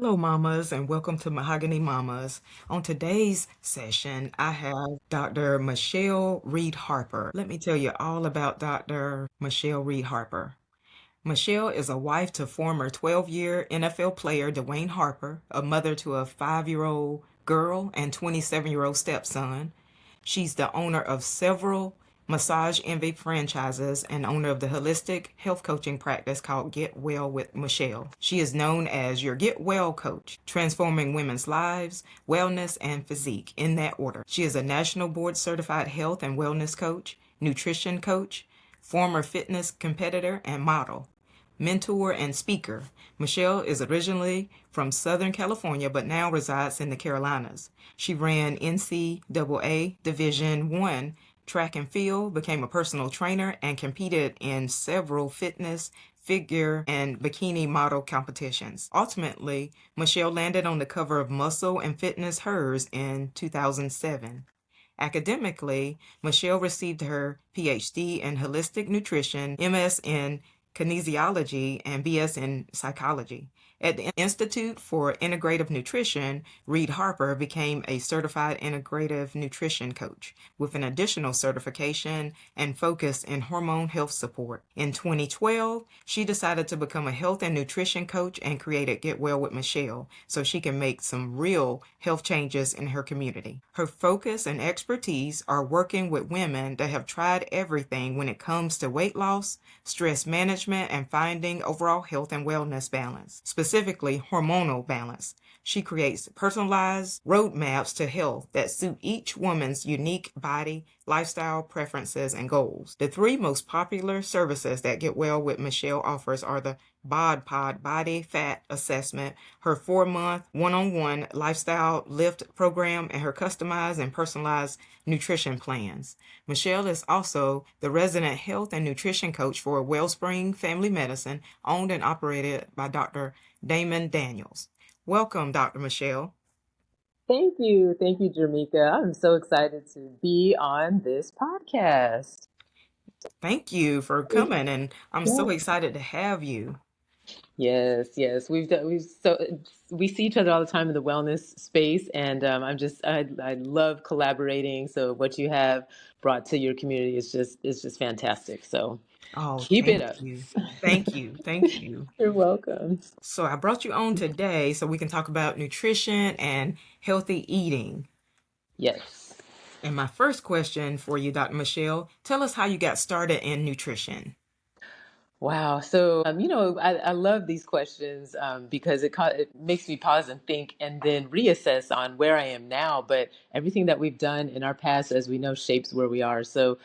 Hello, mamas, and welcome to Mahogany Mamas. On today's session, I have Dr. Michele Reid Harper. Let me tell you all about Dr. Michele Reid Harper. Michele is a wife to former 12-year NFL player Dwayne Harper, a mother to a 5-year-old girl and 27-year-old stepson. She's the owner of several Massage Envy franchises and owner of the holistic health coaching practice called Get Well with Michele. She is known as your Get Well coach, transforming women's lives, wellness, and physique in that order. She is a national board certified health and wellness coach, nutrition coach, former fitness competitor, and model, mentor, and speaker. Michele is originally from Southern California, but now resides in the Carolinas. She ran NCAA Division I track and field, became a personal trainer, and competed in several fitness, figure, and bikini model competitions. Ultimately, Michele landed on the cover of Muscle and Fitness Hers in 2007. Academically, Michele received her PhD in holistic nutrition, MS in kinesiology, and BS in psychology. At the Institute for Integrative Nutrition, Reid Harper became a certified integrative nutrition coach with an additional certification and focus in hormone health support. In 2012, she decided to become a health and nutrition coach and created Get Well with Michele so she can make some real health changes in her community. Her focus and expertise are working with women that have tried everything when it comes to weight loss, stress management, and finding overall health and wellness balance, specifically hormonal balance. She creates personalized roadmaps to health that suit each woman's unique body, lifestyle, preferences, and goals. The three most popular services that Get Well with Michele offers are the Bod Pod Body Fat Assessment, her 4-month one-on-one lifestyle lift program, and her customized and personalized nutrition plans. Michele is also the resident health and nutrition coach for Wellspring Family Medicine, owned and operated by Dr. Damon Daniels. Welcome, Dr. Michele. Thank you. Thank you, Jamaica. I'm so excited to be on this podcast. Thank you for coming, and I'm Yeah. so excited to have you. Yes. We see each other all the time in the wellness space, and I love collaborating. So what you have brought to your community is just fantastic. So Oh, keep it thank up. you. Thank you. Thank you. You're welcome. So I brought you on today so we can talk about nutrition and healthy eating. Yes. And my first question for you, Dr. Michele, tell us how you got started in nutrition. Wow. So I love these questions because it makes me pause and think and then reassess on where I am now. But everything that we've done in our past, as we know, shapes where we are. So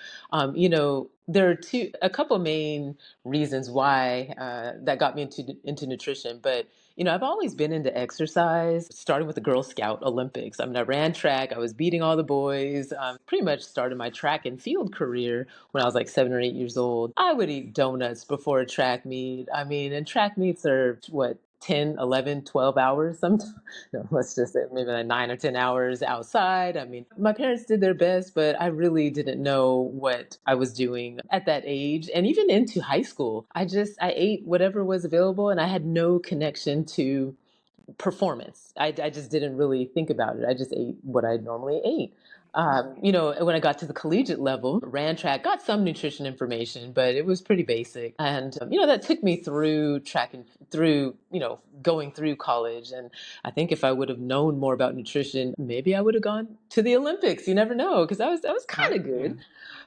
there are a couple main reasons why that got me into nutrition. But I've always been into exercise, starting with the Girl Scout Olympics. I mean, I ran track, I was beating all the boys, pretty much started my track and field career when I was like 7 or 8 years old. I would eat donuts before a track meet. I mean, and track meets are what, 10, 11, 12 hours sometimes. No, let's just say maybe like 9 or 10 hours outside. I mean, my parents did their best, but I really didn't know what I was doing at that age. And even into high school, I ate whatever was available and I had no connection to performance. I just didn't really think about it. I just ate what I normally ate. When I got to the collegiate level, ran track, got some nutrition information, but it was pretty basic. And that took me through track and through, going through college. And I think if I would have known more about nutrition, maybe I would have gone to the Olympics. You never know, because I was kind of good.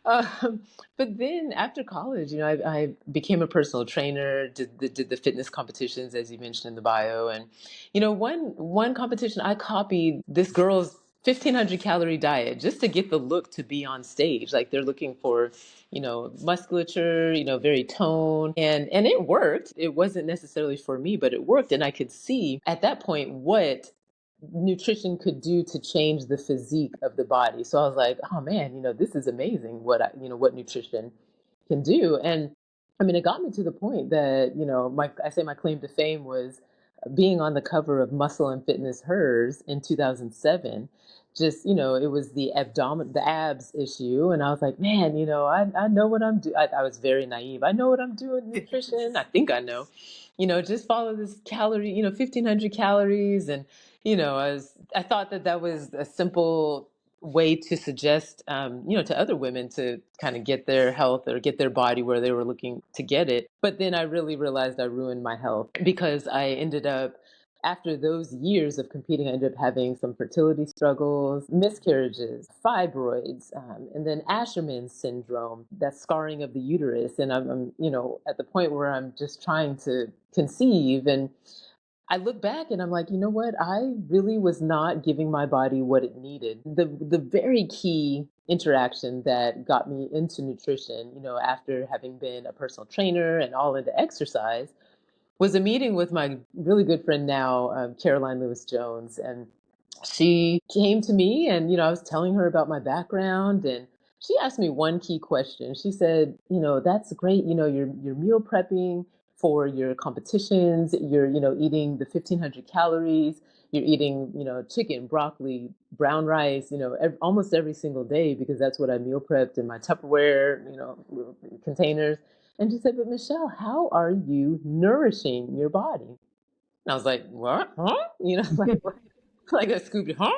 Okay. Um, but then after college, I became a personal trainer, did the fitness competitions as you mentioned in the bio, and one competition I copied this girl's 1,500 calorie diet just to get the look to be on stage. Like they're looking for, musculature, very toned, and it worked. It wasn't necessarily for me, but it worked, and I could see at that point what nutrition could do to change the physique of the body. So I was like, oh man, this is amazing what nutrition can do. And I mean, it got me to the point that, my claim to fame was being on the cover of Muscle and Fitness Hers in 2007. just, it was the abs issue. And I was like, man, I know what I'm doing. I was very naive. I know what I'm doing, nutrition. I think I know, just follow this calorie, 1500 calories. And, I thought that that was a simple way to suggest, to other women to kind of get their health or get their body where they were looking to get it. But then I really realized I ruined my health because I ended up, after those years of competing, I ended up having some fertility struggles, miscarriages, fibroids, and then Asherman syndrome, that scarring of the uterus. And I'm at the point where I'm just trying to conceive. And I look back and I'm like, you know what? I really was not giving my body what it needed. The very key interaction that got me into nutrition, after having been a personal trainer and all into exercise, was a meeting with my really good friend now, Caroline Lewis Jones. And she came to me and, I was telling her about my background, and she asked me one key question. She said, that's great. You're meal prepping for your competitions. You're, eating the 1500 calories. You're eating, chicken, broccoli, brown rice, almost every single day, because that's what I meal prepped in my Tupperware, containers. And she said, but Michelle, how are you nourishing your body? And I was like, what? Huh? Like a Scooby, huh?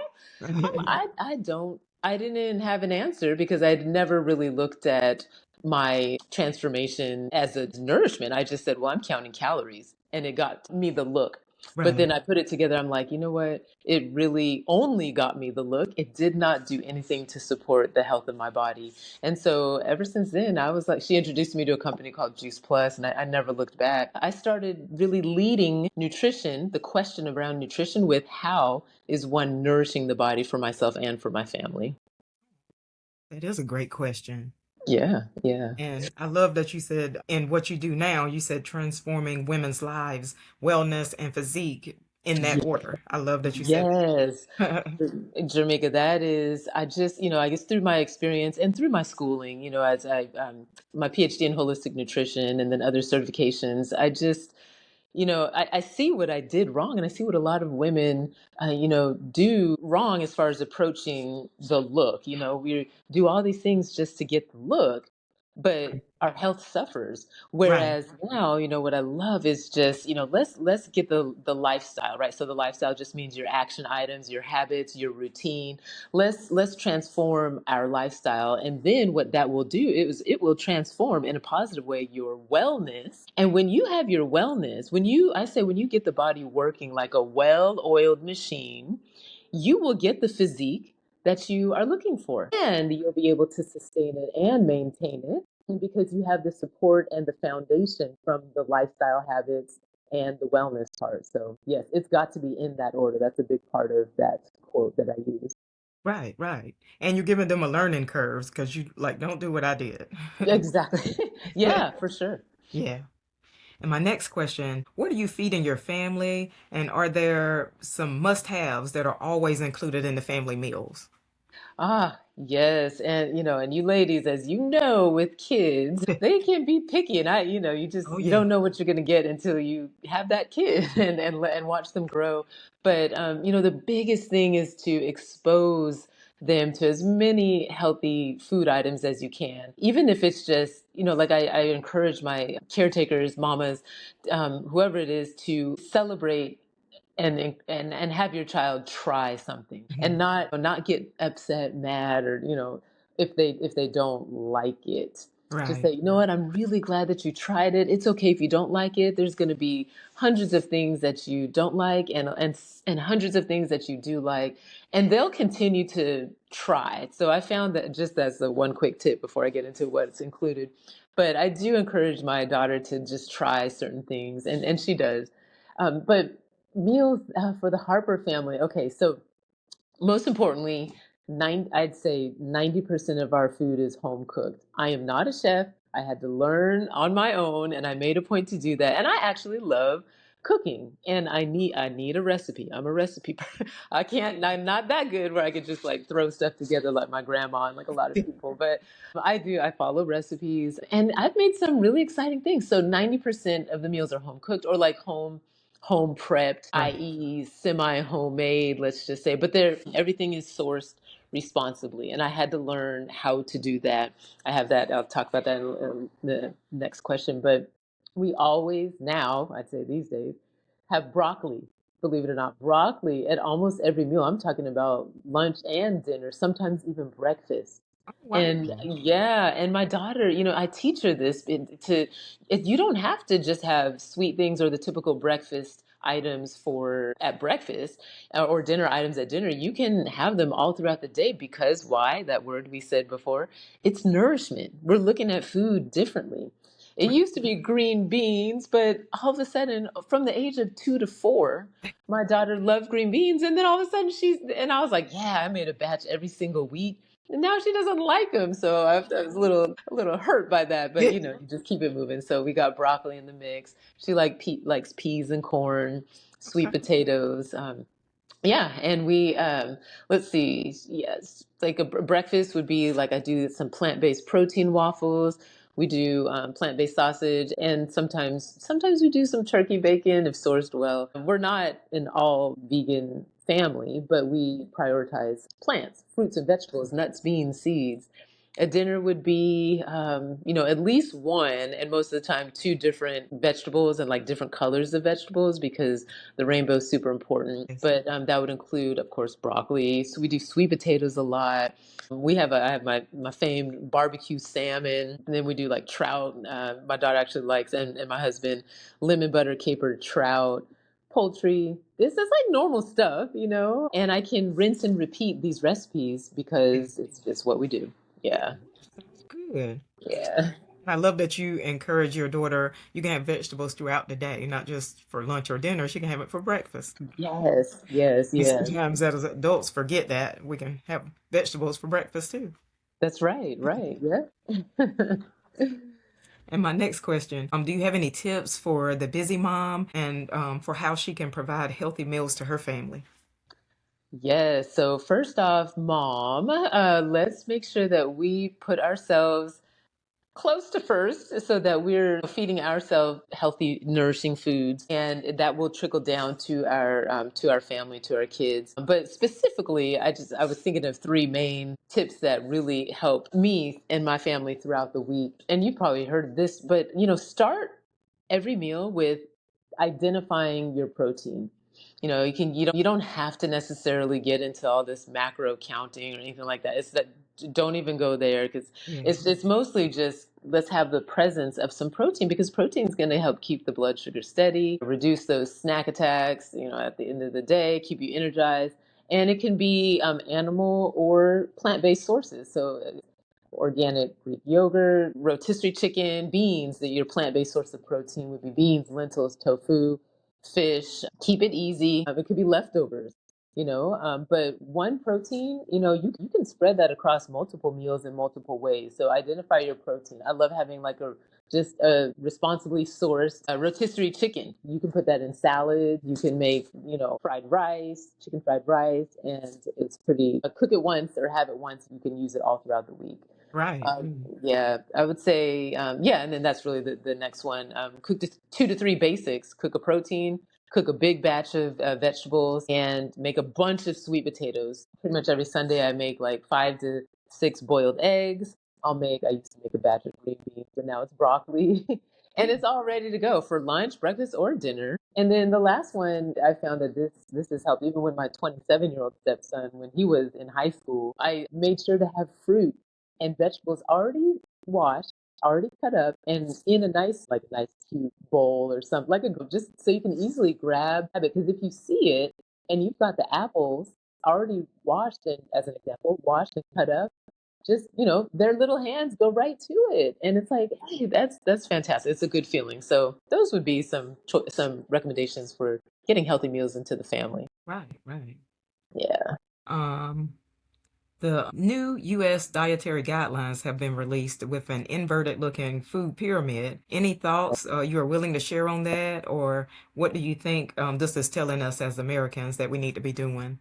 I didn't have an answer because I'd never really looked at my transformation as a nourishment. I just said, well, I'm counting calories. And it got me the look. But Right. then I put it together. I'm like, you know what? It really only got me the look. It did not do anything to support the health of my body. And so ever since then, I was like, she introduced me to a company called Juice Plus, and I never looked back. I started really leading nutrition, the question around nutrition, with how is one nourishing the body for myself and for my family? That is a great question. Yeah, yeah. And I love that you said, in what you do now, you said transforming women's lives, wellness, and physique in that order. I love that you said Yes. that. Jamaica, that is, I guess through my experience and through my schooling, as my PhD in holistic nutrition and then other certifications, I see what I did wrong, and I see what a lot of women, do wrong as far as approaching the look. We do all these things just to get the look, but our health suffers. Right. Whereas now, what I love is just, let's get the lifestyle, right? So the lifestyle just means your action items, your habits, your routine. Let's transform our lifestyle, and then what that will do is it will transform in a positive way your wellness. And when you have your wellness, when you get the body working like a well-oiled machine, you will get the physique that you are looking for, and you'll be able to sustain it and maintain it. And because you have the support and the foundation from the lifestyle habits and the wellness part. So, yes, it's got to be in that order. That's a big part of that quote that I use. Right, right. And you're giving them a learning curves because you like don't do what I did. Exactly. Yeah, for sure. Yeah. And my next question, what are you feeding your family? And are there some must-haves that are always included in the family meals? Ah, yes. And, and you ladies, as you know, with kids, they can be picky. And Oh you yeah. don't know what you're going to get until you have that kid and watch them grow. But, the biggest thing is to expose them to as many healthy food items as you can, even if it's just, like I encourage my caretakers, mamas, whoever it is, to celebrate and have your child try something and not get upset, mad, or if they don't like it. Just Right. say, you know what, I'm really glad that you tried it. It's okay if you don't like it. There's going to be hundreds of things that you don't like, and hundreds of things that you do like, and they'll continue to try. So I found that, just as the one quick tip before I get into what's included, but I do encourage my daughter to just try certain things, and she does. But meals for the Harper family. Okay, so most importantly, I'd say 90% of our food is home cooked. I am not a chef. I had to learn on my own, and I made a point to do that. And I actually love cooking, and I need a recipe. I'm a recipe. I'm not that good where I could just like throw stuff together like my grandma and like a lot of people, but I follow recipes, and I've made some really exciting things. So 90% of the meals are home cooked or like home prepped, Right. i.e., semi homemade, let's just say, but everything is sourced responsibly. And I had to learn how to do that. I have that, I'll talk about that in the next question. But we always now, I'd say these days, have broccoli, believe it or not, broccoli at almost every meal. I'm talking about lunch and dinner, sometimes even breakfast. Oh, And wow. yeah, and my daughter, I teach her this you don't have to just have sweet things or the typical breakfast items for at breakfast or dinner items at dinner. You can have them all throughout the day because why? That word we said before, it's nourishment. We're looking at food differently. It Right. used to be green beans, but all of a sudden, from the age of 2 to 4, my daughter loved green beans. And then all of a sudden and I was like, yeah, I made a batch every single week. And now she doesn't like them. So I was a little hurt by that, but Yeah. you just keep it moving. So we got broccoli in the mix. She likes peas and corn, sweet Okay. potatoes. Yeah, and we let's see, yes, like a breakfast would be like I do some plant-based protein waffles. We do plant-based sausage, and sometimes we do some turkey bacon if sourced well. We're not an all vegan family, but we prioritize plants, fruits and vegetables, nuts, beans, seeds. A dinner would be, at least one, and most of the time two different vegetables and like different colors of vegetables because the rainbow is super important. Yes. But that would include, of course, broccoli. So we do sweet potatoes a lot. I have my famed barbecue salmon, and then we do like trout. My daughter actually likes, and my husband, lemon butter capered trout, poultry. This is like normal stuff, and I can rinse and repeat these recipes Yes. because it's just what we do. Yeah. Yeah. Sounds good. Yeah. I love that you encourage your daughter. You can have vegetables throughout the day, not just for lunch or dinner. She can have it for breakfast. Yes. Yes. We Yes. sometimes, as adults, forget that we can have vegetables for breakfast too. That's right. Right. Yeah. And my next question, do you have any tips for the busy mom and for how she can provide healthy meals to her family? Yes. So first off, mom, let's make sure that we put ourselves close to first so that we're feeding ourselves healthy, nourishing foods, and that will trickle down to our family, to our kids. But specifically, I was thinking of three main tips that really help me and my family throughout the week. And you probably heard of this, but start every meal with identifying your protein. You don't have to necessarily get into all this macro counting or anything like that. It's that don't even go there because Yeah. it's mostly just let's have the presence of some protein because protein is going to help keep the blood sugar steady, reduce those snack attacks, at the end of the day, keep you energized. And it can be animal or plant-based sources. So organic Greek yogurt, rotisserie chicken, beans, that your plant-based source of protein would be beans, lentils, tofu, fish. Keep it easy. It could be leftovers, but one protein, you can spread that across multiple meals in multiple ways. So identify your protein. I love having like just a responsibly sourced rotisserie chicken. You can put that in salad. You can make, fried rice, chicken fried rice, and it's pretty, cook it once or have it once. You can use it all throughout the week. Right. Yeah, I would say, yeah, and then that's really the next one. Cook 2 to 3 basics. Cook a protein, cook a big batch of vegetables, and make a bunch of sweet potatoes. Pretty much every Sunday, I make like 5 to 6 boiled eggs. I used to make a batch of green beans, but now it's broccoli. And Yeah. it's all ready to go for lunch, breakfast, or dinner. And then the last one, I found that this has helped even with my 27-year-old stepson when he was in high school. I made sure to have fruit and vegetables already washed, already cut up, and in a nice cute bowl or something, just so you can easily grab it. Because if you see it and you've got the apples already washed and, as an example, washed and cut up, just their little hands go right to it, and it's like, hey, that's fantastic. It's a good feeling. So those would be some recommendations for getting healthy meals into the family. Right. Right. Yeah. Um, the new U.S. dietary guidelines have been released with an inverted looking food pyramid. Any thoughts you are willing to share on that, or what do you think this is telling us as Americans that we need to be doing?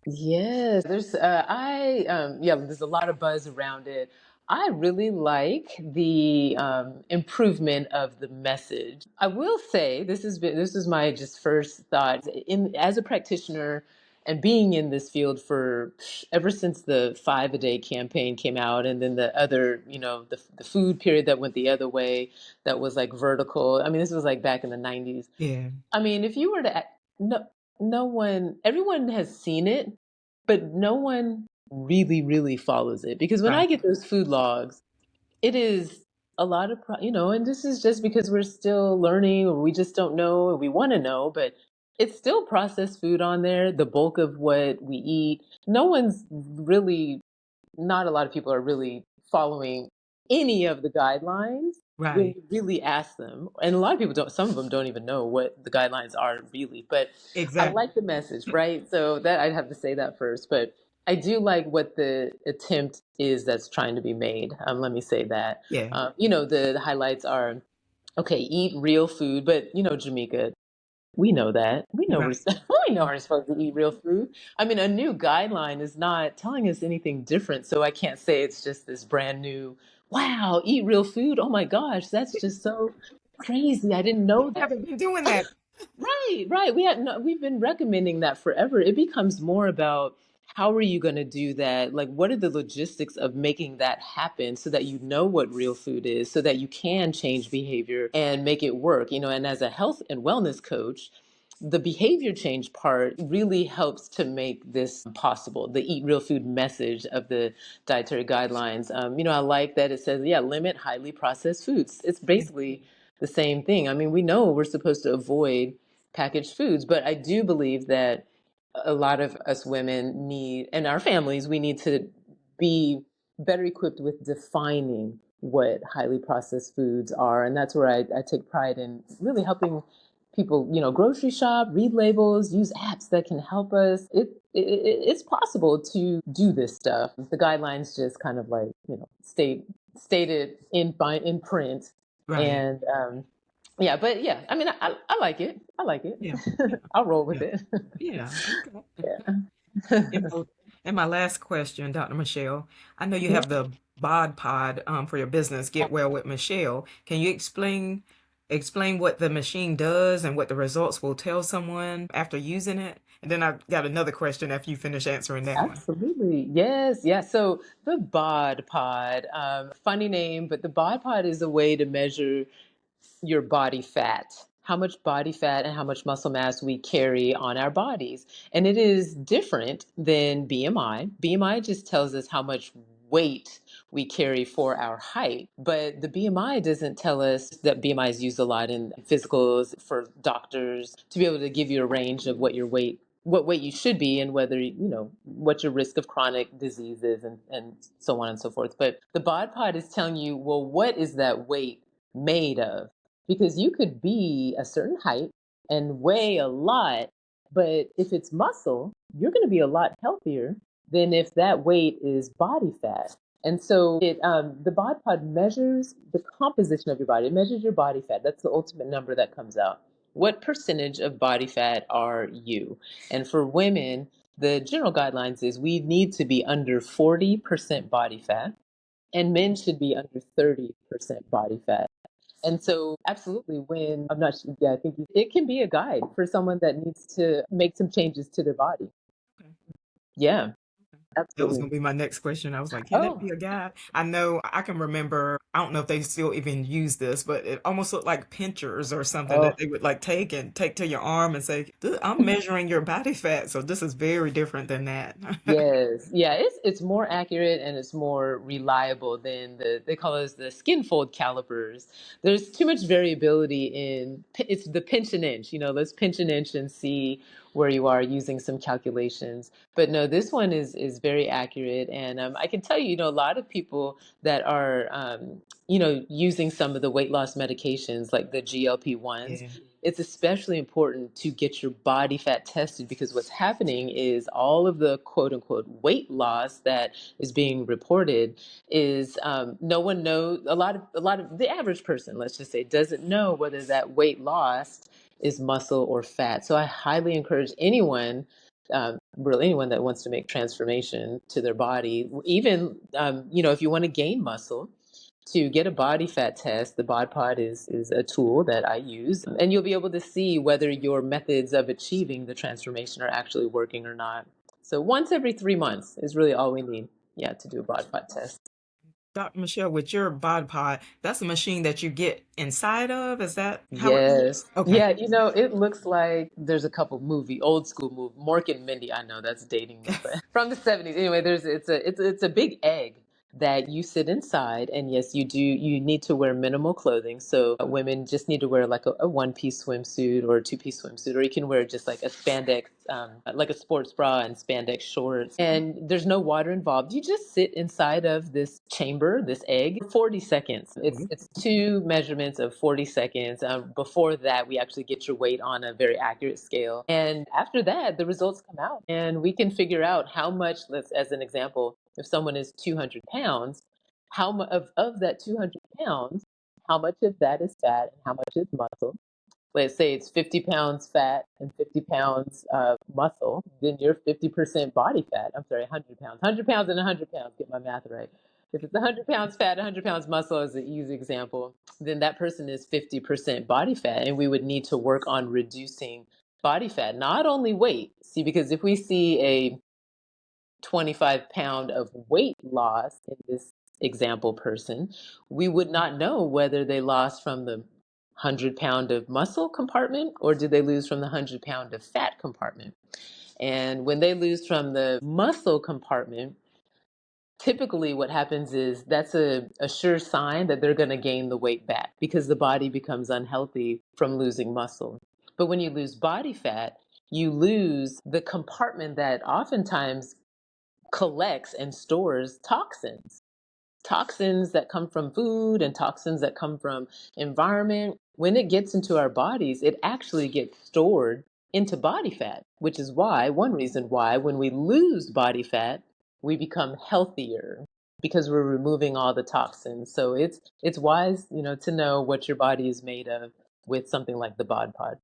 Yes, there's a lot of buzz around it. I really like the improvement of the message. I will say this is my just first thought in as a practitioner and being in this field for ever since the 5 a day campaign came out, and then the other, the food period that went the other way, that was like vertical. I mean, this was like back in the 90s. Yeah, I mean, if you were to, no one, everyone has seen it, but no one really, really follows it. Because when I right, get those food logs, it is a lot of, and this is just because we're still learning or we just don't know or we want to know, but it's still processed food on there, the bulk of what we eat. No one's really, not a lot of people are really following any of the guidelines when right. you really ask them. And a lot of people don't, some of them don't even know what the guidelines are really. But I Exactly. like the message, right? So that I'd have to say that first. But I do like what the attempt is that's trying to be made. Let me say that. Yeah, The highlights are okay, eat real food, but Jamaica, we know that. We know right. we know we're supposed to eat real food. I mean, a new guideline is not telling us anything different, so I can't say it's just this brand new, wow, eat real food. Oh my gosh, that's just so crazy. I didn't know I that. haven't been doing that. Right, right. We've been recommending that forever. It becomes more about how are you going to do that? Like, what are the logistics of making that happen so that you know what real food is, so that you can change behavior and make it work? And as a health and wellness coach, the behavior change part really helps to make this possible. The eat real food message of the dietary guidelines. I like that it says, yeah, limit highly processed foods. It's Yeah, basically the same thing. I mean, we know we're supposed to avoid packaged foods, but I do believe that a lot of us women need, and our families, we need to be better equipped with defining what highly processed foods are. And that's where I take pride in really helping people, grocery shop, read labels, use apps that can help us. It's possible to do this stuff. The guidelines just kind of like, stated in print. right. And yeah, but yeah, I mean, I like it. I like it. Yeah, yeah, I'll roll with yeah, it. yeah. Okay. Yeah. And my, and my last question, Dr. Michelle, I know you Mhm. have the Bod Pod for your business, Get Well with Michelle. Can you explain what the machine does and what the results will tell someone after using it? And then I've got another question after you finish answering that one. Absolutely. Yes. Yes. So the Bod Pod, funny name, but the Bod Pod is a way to measure your body fat, how much body fat and how much muscle mass we carry on our bodies. And it is different than BMI. BMI just tells us how much weight we carry for our height, but the BMI doesn't tell us that BMI is used a lot in physicals for doctors to be able to give you a range of what weight you should be, and whether what your risk of chronic disease is, and so on and so forth. But the bod pod is telling you, well, what is that weight made of? Because you could be a certain height and weigh a lot, but if it's muscle, you're going to be a lot healthier than if that weight is body fat. And so the bod pod measures the composition of your body. It measures your body fat. That's the ultimate number that comes out. What percentage of body fat are you? And for women, the general guidelines is we need to be under 40% body fat, and men should be under 30% body fat. And so, absolutely, when I'm not sure, yeah, I think it can be a guide for someone that needs to make some changes to their body. Okay. Yeah, That was absolutely. gonna be my next question. I was like, can that Oh, be a guy? I know I can remember, I don't know if they still even use this, but it almost looked like pinchers or something that oh, they would like take to your arm and say, I'm measuring your body fat. So this is very different than that. yes, yeah, it's more accurate and it's more reliable than they call us the skin fold calipers. There's too much variability in it's the pinch and inch. Let's pinch an inch and see where you are using some calculations. But no, this one is very accurate, and I can tell you, a lot of people that are using some of the weight loss medications like the GLP ones. Yeah. It's especially important to get your body fat tested, because what's happening is all of the quote unquote weight loss that is being reported is no one knows. A lot of the average person, let's just say, doesn't know whether that weight loss is muscle or fat. So I highly encourage anyone really anyone that wants to make transformation to their body, even if you want to gain muscle, to get a body fat test, the Bod Pod is a tool that I use, and you'll be able to see whether your methods of achieving the transformation are actually working or not. So once every 3 months is really all we need, yeah, to do a Bod Pod test. Dr. Michelle, with your Bod Pod, that's a machine that you get inside of? Is that how it? Yes. Okay. Yeah, it looks like there's a couple old school movie, Mork and Mindy. I know that's dating me, but from the 70s. Anyway, it's a big egg that you sit inside, and yes, you need to wear minimal clothing. So women just need to wear like a one-piece swimsuit or a two-piece swimsuit, or you can wear just like a spandex, like a sports bra and spandex shorts. And there's no water involved. You just sit inside of this chamber, this egg, for 40 seconds. It's two measurements of 40 seconds. Before that, we actually get your weight on a very accurate scale. And after that, the results come out. And we can figure out how much, let's, as an example, if someone is 200 pounds, how much of that 200 pounds, how much of that is fat and how much is muscle? Let's say it's 50 pounds fat and 50 pounds muscle, then you're 50% body fat. I'm sorry, 100 pounds. 100 pounds and 100 pounds, get my math right. If it's 100 pounds fat, 100 pounds muscle is an easy example, then that person is 50% body fat. And we would need to work on reducing body fat, not only weight. See, because if we see a 25-pound of weight loss in this example person, we would not know whether they lost from the 100-pound of muscle compartment or did they lose from the 100-pound of fat compartment. And when they lose from the muscle compartment, typically what happens is that's a sure sign that they're going to gain the weight back because the body becomes unhealthy from losing muscle. But when you lose body fat, you lose the compartment that oftentimes collects and stores toxins. Toxins that come from food and toxins that come from environment. When it gets into our bodies, it actually gets stored into body fat, which is why, one reason why, when we lose body fat, we become healthier because we're removing all the toxins. So it's wise, to know what your body is made of with something like the Bod Pod.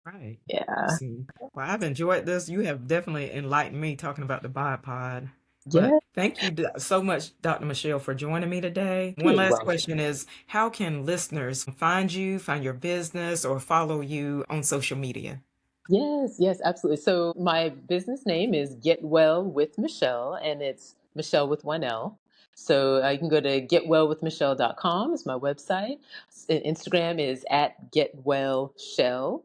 Right. Yeah. Awesome. Well, I've enjoyed this. You have definitely enlightened me talking about the bipod. But Yeah. thank you so much, Dr. Michelle, for joining me today. One You're last welcome. question is, how can listeners find you, find your business, or follow you on social media? Yes, yes, absolutely. So my business name is Get Well with Michelle, and it's Michelle with one L. So you can go to getwellwithmichelle.com is my website. Instagram is at getwellshell,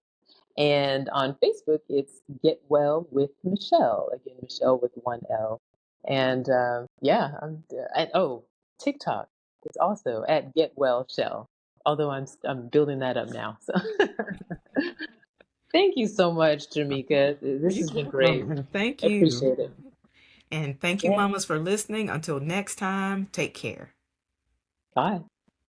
and on Facebook it's Get Well with Michelle. Again, Michelle with one L. And yeah, and oh, TikTok. It's also at Get Well Shell. Although I'm building that up now. So thank you so much, Jamika. This You're has been great. welcome. And thank I you. appreciate it. And thank you, Yeah. mamas, for listening. Until next time, take care. Bye.